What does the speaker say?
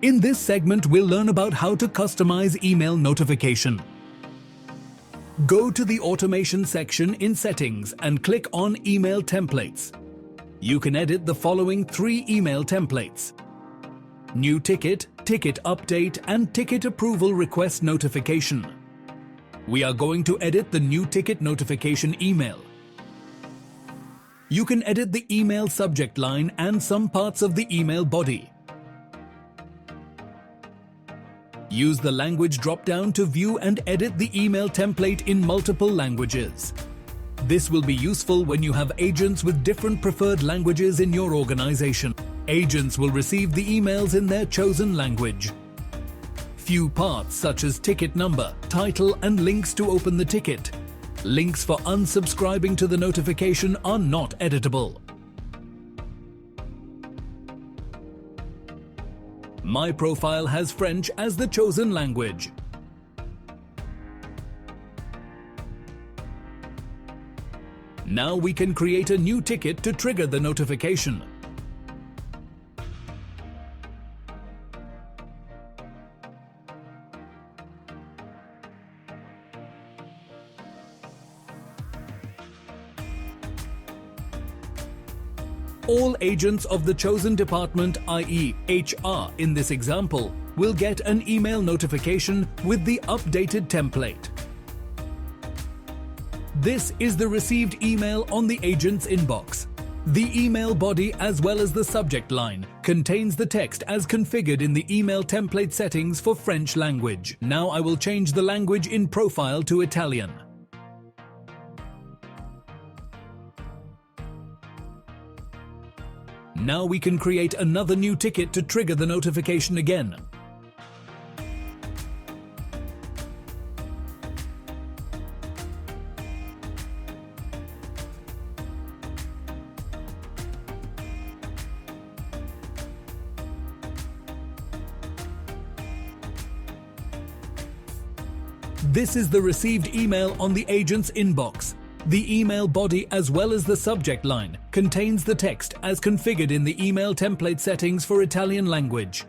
In this segment, we'll learn about how to customize email notification. Go to the Automation section in Settings and click on Email Templates. You can edit the following 3 email templates: New Ticket, Ticket Update, and Ticket Approval Request Notification. We are going to edit the New Ticket Notification email. You can edit the email subject line and some parts of the email body. Use the language drop-down to view and edit the email template in multiple languages. This will be useful when you have agents with different preferred languages in your organization. Agents will receive the emails in their chosen language. Few parts such as ticket number, title, and links to open the ticket. Links for unsubscribing to the notification are not editable. My profile has French as the chosen language. Now we can create a new ticket to trigger the notification. All agents of the chosen department, i.e. HR in this example, will get an email notification with the updated template. This is the received email on the agent's inbox. The email body as well as the subject line contains the text as configured in the email template settings for French language. Now I will change the language in profile to Italian. Now we can create another new ticket to trigger the notification again. This is the received email on the agent's inbox. The email body as well as the subject line contains the text as configured in the email template settings for Italian language.